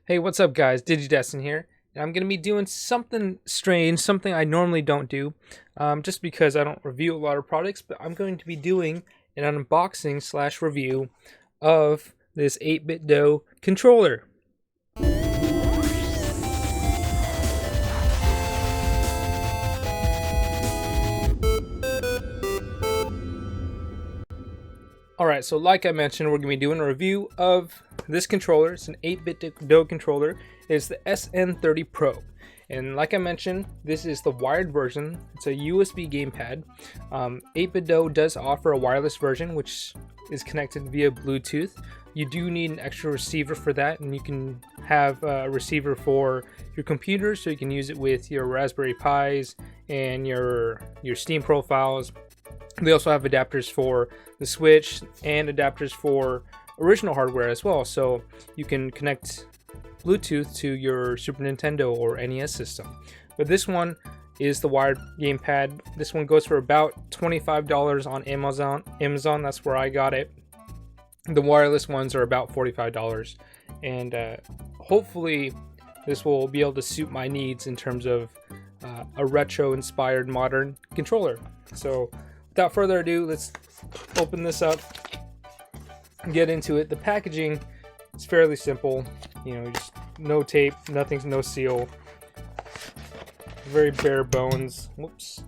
Hey, what's up guys? DigiDestin here, and I'm going to be doing something strange, something I normally don't do, just because I don't review a lot of products, but I'm going to be doing an unboxing slash review of this 8BitDo controller. Alright, so like I mentioned, we're going to be doing a review of this controller. It's an 8BitDo controller. It's the SN30 Pro. And like I mentioned, this is the wired version. It's a USB gamepad. 8BitDo does offer a wireless version, which is connected via Bluetooth. You do need an extra receiver for that, and you can have a receiver for your computer, so you can use it with your Raspberry Pis and your Steam profiles. They also have adapters for the Switch and adapters for original hardware as well, so you can connect Bluetooth to your Super Nintendo or NES system. But this one is the wired gamepad. This one goes for about $25 on Amazon. That's where I got it. The wireless ones are about $45, and hopefully this will be able to suit my needs in terms of a retro-inspired modern controller. So without further ado, let's open this up and get into it. The packaging is fairly simple, just no tape, nothing's no seal, very bare bones. Whoops,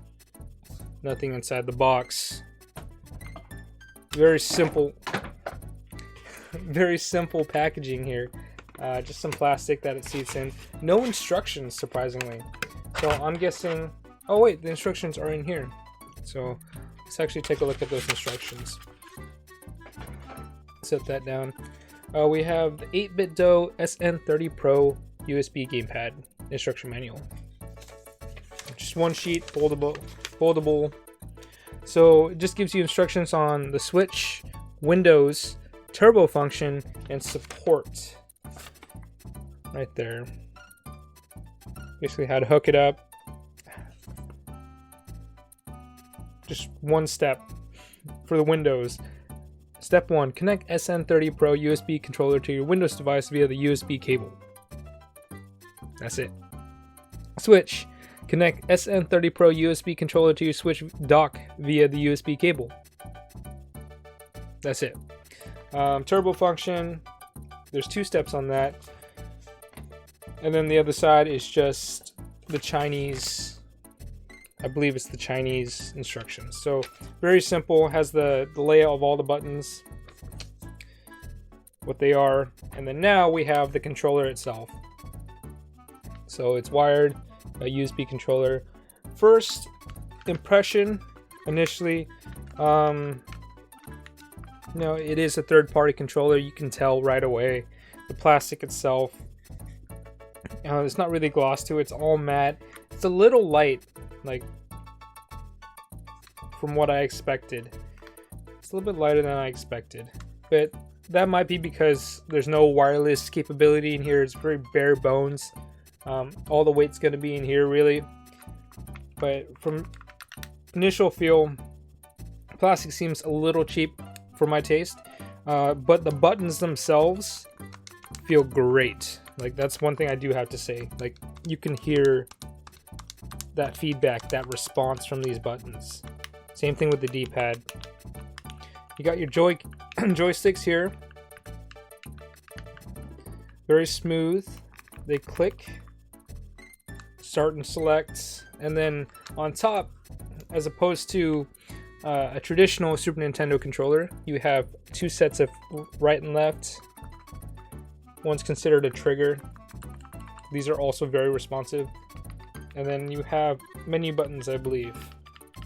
nothing inside the box. Very simple packaging here. Just some plastic that it seats in. No instructions, surprisingly. So I'm guessing, oh wait, the instructions are in here. So let's actually take a look at those instructions. Set that down. We have the 8BitDo SN30 Pro USB gamepad instruction manual. Just one sheet, foldable. So it just gives you instructions on the Switch, Windows, turbo function, and support. Right there. Basically how to hook it up. Just one step for the Windows. Step 1, connect SN30 Pro USB controller to your Windows device via the USB cable. That's it. Switch, connect SN30 Pro USB controller to your Switch dock via the USB cable. That's it. Turbo function, there's 2 steps on that. And then the other side is just the Chinese, I believe it's the Chinese instructions. So very simple, has the layout of all the buttons, what they are, and then now we have the controller itself. So it's wired, a USB controller. First impression, initially, it is a third-party controller. You can tell right away. The plastic itself, it's not really gloss to it. It's all matte. It's a little light, like from what I expected. It's a little bit lighter than I expected, but that might be because there's no wireless capability in here. It's very bare bones. All the weight's going to be in here really, but from initial feel, plastic seems a little cheap for my taste, but the buttons themselves feel great. Like, that's one thing I do have to say. Like, you can hear that feedback, that response from these buttons. Same thing with the D-pad. You got your joysticks here. Very smooth. They click. Start and select. And then on top, as opposed to a traditional Super Nintendo controller, you have 2 sets of right and left. One's considered a trigger. These are also very responsive. And then you have menu buttons, I believe.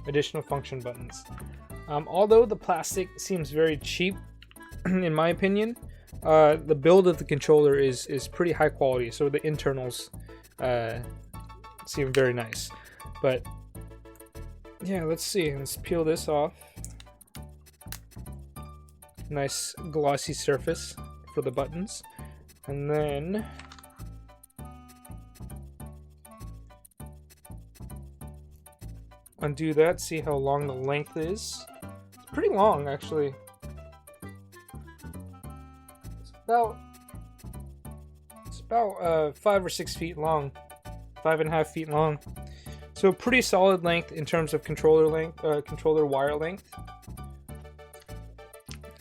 Additional function buttons. Although the plastic seems very cheap, in my opinion, the build of the controller is pretty high quality. So the internals seem very nice. But yeah, let's see. Let's peel this off. Nice glossy surface for the buttons. And then undo that, see how long the length is. It's pretty long, actually. It's about 5 or 6 feet long, 5.5 feet long. So pretty solid length in terms of controller length, controller wire length.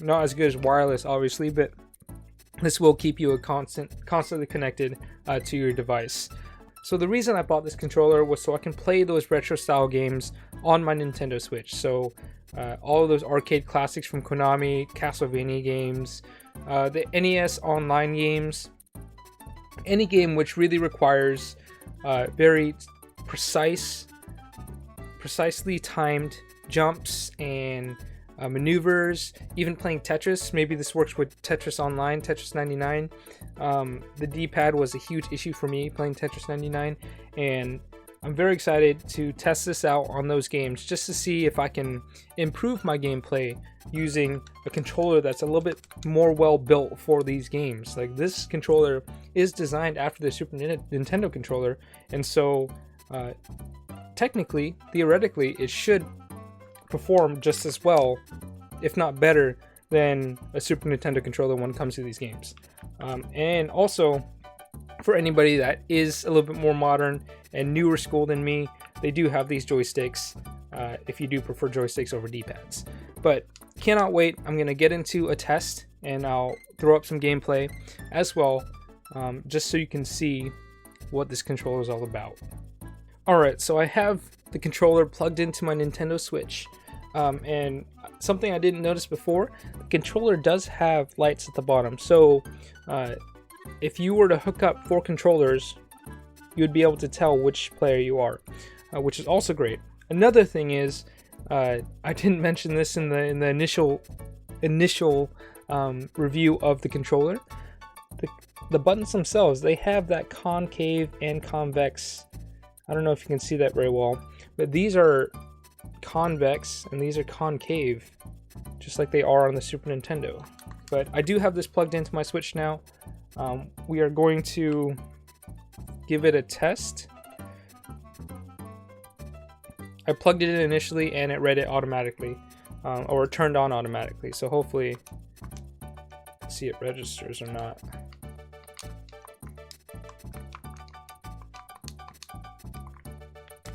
Not as good as wireless, obviously, but this will keep you constantly connected to your device. So the reason I bought this controller was so I can play those retro style games on my Nintendo Switch. So all of those arcade classics from Konami, Castlevania games, the NES online games, any game which really requires very precisely timed jumps and maneuvers, even playing Tetris. Maybe this works with Tetris Online, Tetris 99. The D-pad was a huge issue for me playing Tetris 99, and I'm very excited to test this out on those games just to see if I can improve my gameplay using a controller that's a little bit more well built for these games. Like, this controller is designed after the Super Nintendo controller, and so theoretically, it should perform just as well, if not better, than a Super Nintendo controller when it comes to these games. And also, for anybody that is a little bit more modern and newer school than me, they do have these joysticks if you do prefer joysticks over D-pads. But cannot wait. I'm going to get into a test and I'll throw up some gameplay as well, just so you can see what this controller is all about. Alright, so I have the controller plugged into my Nintendo Switch. And something I didn't notice before, the controller does have lights at the bottom. So if you were to hook up 4 controllers, you would be able to tell which player you are, which is also great. Another thing is, I didn't mention this in the initial review of the controller. The buttons themselves, they have that concave and convex. I don't know if you can see that very well, but these are convex and these are concave, just like they are on the Super Nintendo. But I do have this plugged into my Switch now. We are going to give it a test. I plugged it in initially and it read it automatically, or it turned on automatically. So hopefully, see it registers or not.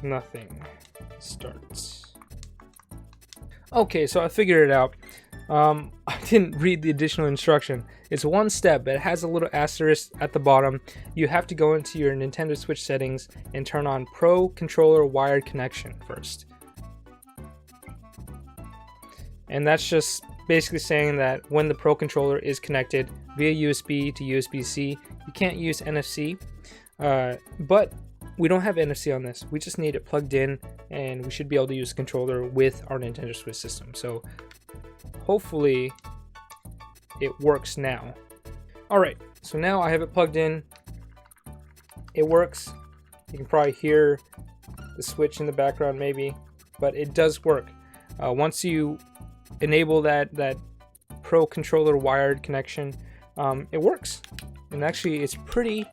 Nothing starts. Okay, so I figured it out. I didn't read the additional instruction. It's one step, but it has a little asterisk at the bottom. You have to go into your Nintendo Switch settings and turn on Pro Controller Wired Connection first. And that's just basically saying that when the Pro Controller is connected via USB to USB-C, you can't use NFC, but we don't have NFC on this. We just need it plugged in, and we should be able to use the controller with our Nintendo Switch system. So hopefully it works now. Alright, so now I have it plugged in. It works. You can probably hear the switch in the background maybe, but it does work. Once you enable that Pro Controller wired connection, it works. And actually it's pretty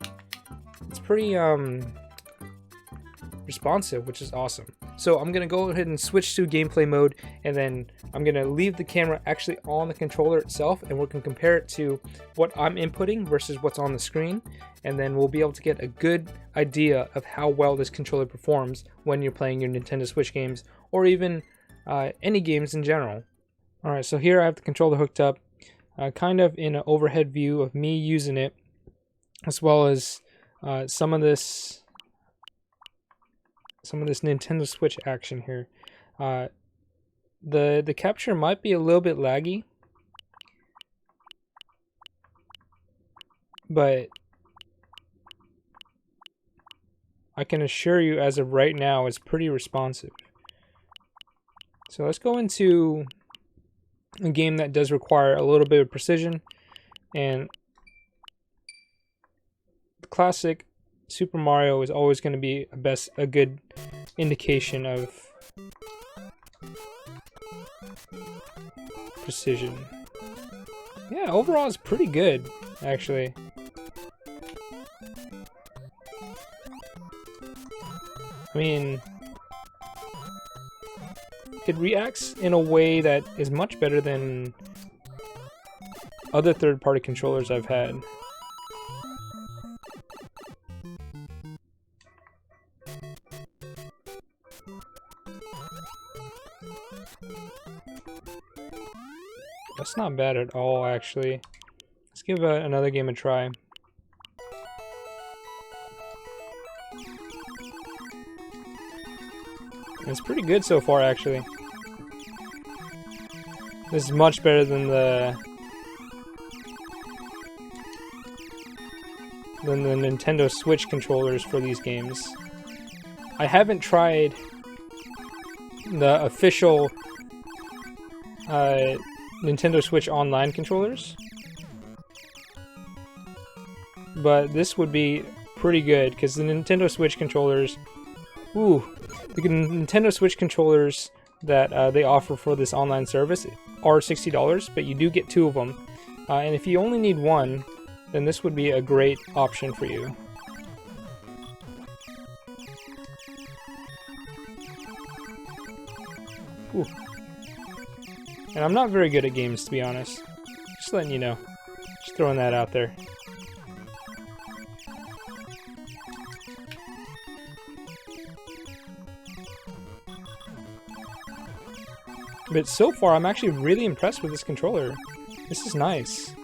responsive, which is awesome. So I'm gonna go ahead and switch to gameplay mode, and then I'm gonna leave the camera actually on the controller itself, and we can compare it to what I'm inputting versus what's on the screen, and then we'll be able to get a good idea of how well this controller performs when you're playing your Nintendo Switch games, or even any games in general. Alright, so here I have the controller hooked up, kind of in an overhead view of me using it, as well as some of this Nintendo Switch action here. The capture might be a little bit laggy, but I can assure you as of right now it's pretty responsive. So let's go into a game that does require a little bit of precision, and the classic Super Mario is always going to be a good indication of precision. Yeah, overall it's pretty good, actually. I mean, it reacts in a way that is much better than other third-party controllers I've had. That's not bad at all, actually. Let's give another game a try. It's pretty good so far, actually. This is much better than the Nintendo Switch controllers for these games. I haven't tried the official Nintendo Switch Online controllers, but this would be pretty good because the Nintendo Switch controllers, the Nintendo Switch controllers that they offer for this online service are $60, but you do get 2 of them, and if you only need one, then this would be a great option for you. Ooh. And I'm not very good at games, to be honest. Just letting you know. Just throwing that out there. But so far, I'm actually really impressed with this controller. This is nice.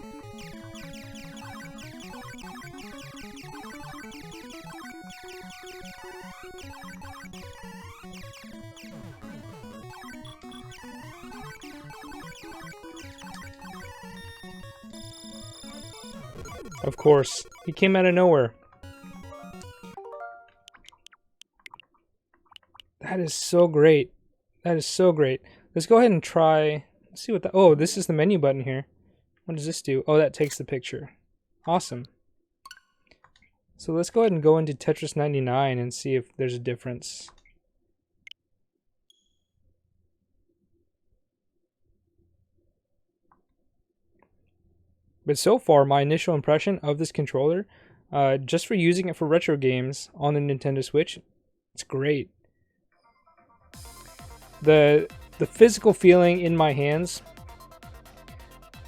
Of course, he came out of nowhere. That is so great. That is so great. Let's go ahead and try. Let's see what the. Oh, this is the menu button here. What does this do? Oh, that takes the picture. Awesome. So let's go ahead and go into Tetris 99 and see if there's a difference. But so far, my initial impression of this controller, just for using it for retro games on the Nintendo Switch, it's great. The physical feeling in my hands,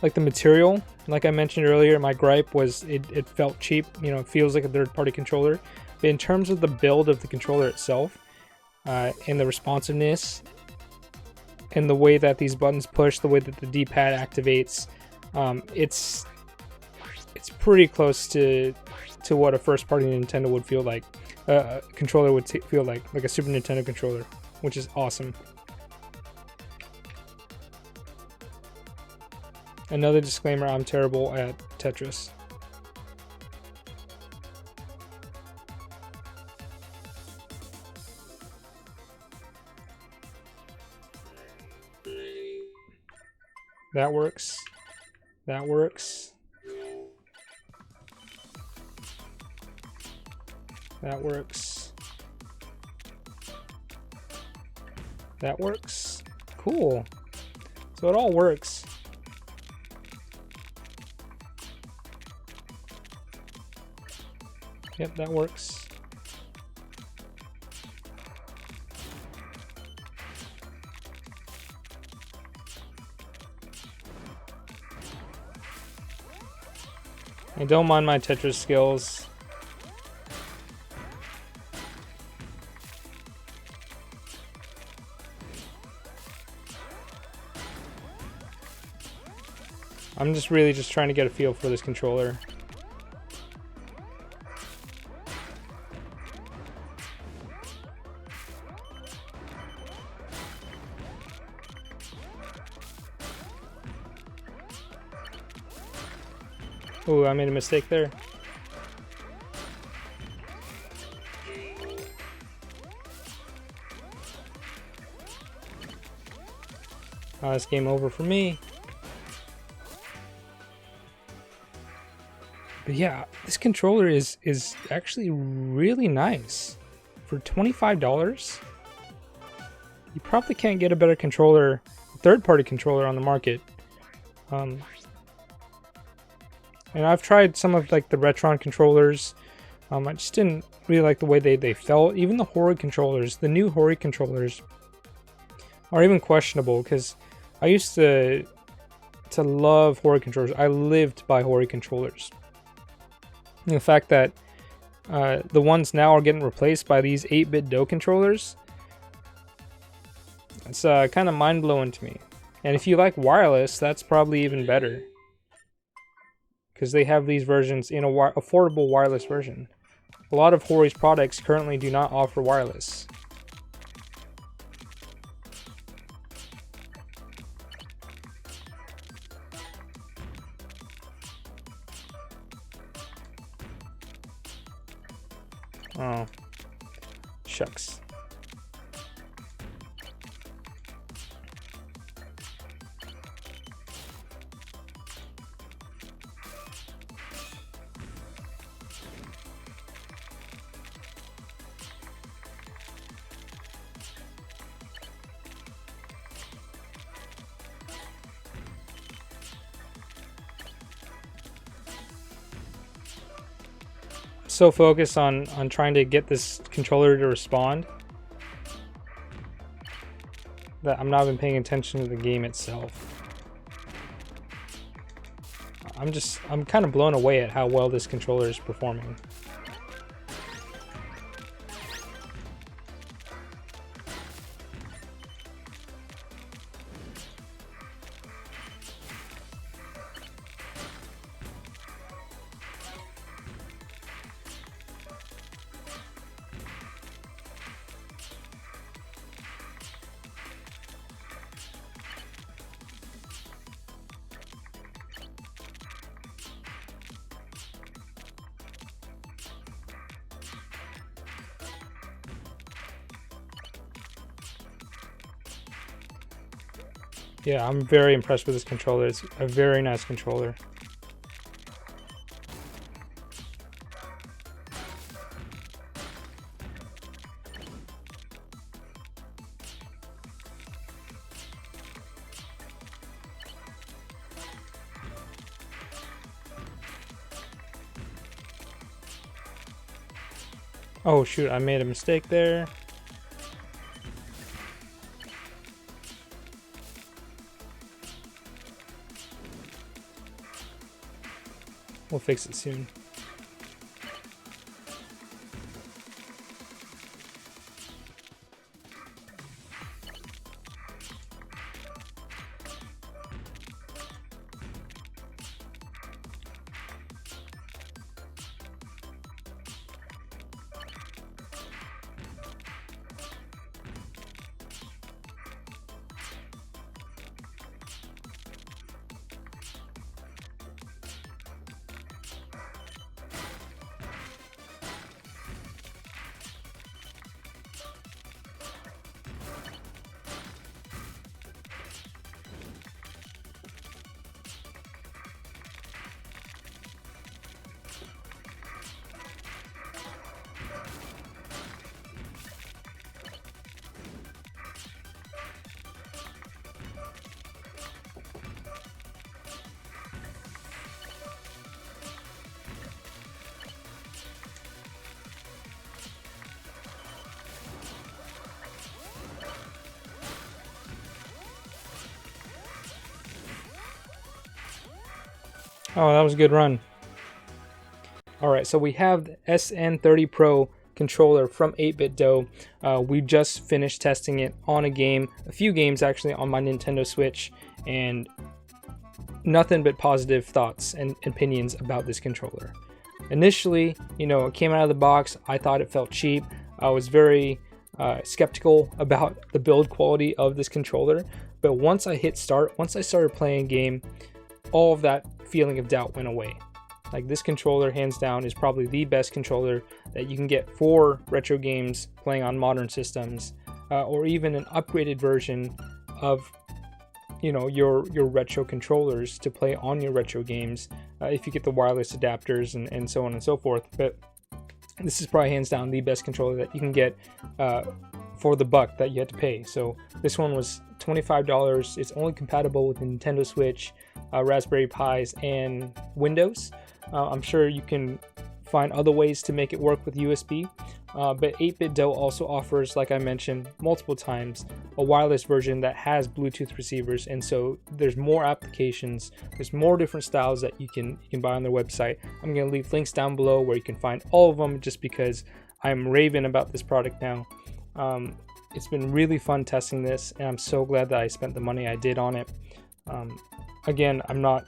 like the material, like I mentioned earlier, my gripe was it felt cheap. You know, it feels like a third-party controller. But in terms of the build of the controller itself, and the responsiveness, and the way that these buttons push, the way that the D-pad activates, it's pretty close to what a first-party Nintendo would feel like. A controller would feel like a Super Nintendo controller, which is awesome. Another disclaimer, I'm terrible at Tetris. That works. That works. That works. That works. Cool. So it all works. Yep, that works. I don't mind my Tetris skills. I'm just really trying to get a feel for this controller. Ooh, I made a mistake there. Oh, it's game over for me. But yeah, this controller is actually really nice. For $25, you probably can't get a better controller, third-party controller on the market. And I've tried some of like the Retron controllers. I just didn't really like the way they felt. Even the Hori controllers, the new Hori controllers, are even questionable because I used to love Hori controllers. I lived by Hori controllers. And the fact that The ones now are getting replaced by these 8BitDo controllers. It's kind of mind-blowing to me. And if you like wireless, that's probably even better, because they have these versions in a affordable wireless version. A lot of Hori's products currently do not offer wireless. Oh, shucks. So focused on trying to get this controller to respond that I'm not even paying attention to the game itself. I'm kind of blown away at how well this controller is performing. Yeah, I'm very impressed with this controller. It's a very nice controller. Oh shoot, I made a mistake there. We'll fix it soon. Oh, that was a good run. Alright, so we have the SN30 Pro controller from 8BitDo. We just finished testing it on a few games actually, on my Nintendo Switch, and nothing but positive thoughts and opinions about this controller. Initially, it came out of the box, I thought it felt cheap. I was very skeptical about the build quality of this controller, but once I hit start, once I started playing a game, all of that feeling of doubt went away. Like, this controller, hands down, is probably the best controller that you can get for retro games playing on modern systems, or even an upgraded version of your retro controllers to play on your retro games, if you get the wireless adapters and so on and so forth. But this is probably hands down the best controller that you can get for the buck that you had to pay. So this one was $25. It's only compatible with the Nintendo Switch, Raspberry Pis, and Windows. I'm sure you can find other ways to make it work with USB. But 8BitDo also offers, like I mentioned multiple times, a wireless version that has Bluetooth receivers, and so there's more applications, there's more different styles that you can buy on their website. I'm going to leave links down below where you can find all of them, just because I'm raving about this product now. It's been really fun testing this, and I'm so glad that I spent the money I did on it. Again, I'm not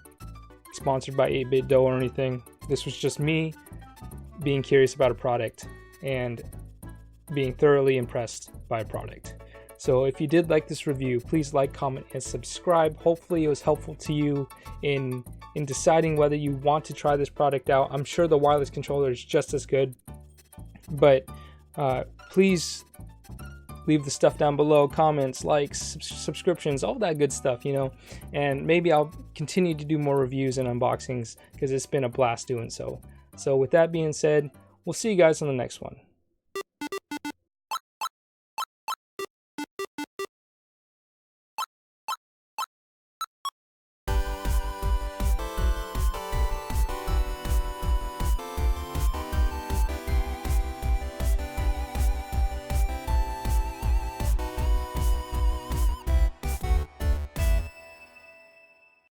sponsored by 8BitDo or anything. This was just me being curious about a product and being thoroughly impressed by a product. So if you did like this review, please like, comment, and subscribe. Hopefully it was helpful to you in deciding whether you want to try this product out. I'm sure the wireless controller is just as good, but please leave the stuff down below, comments, likes, subscriptions, all that good stuff, you know, and maybe I'll continue to do more reviews and unboxings because it's been a blast doing so. So with that being said, we'll see you guys on the next one.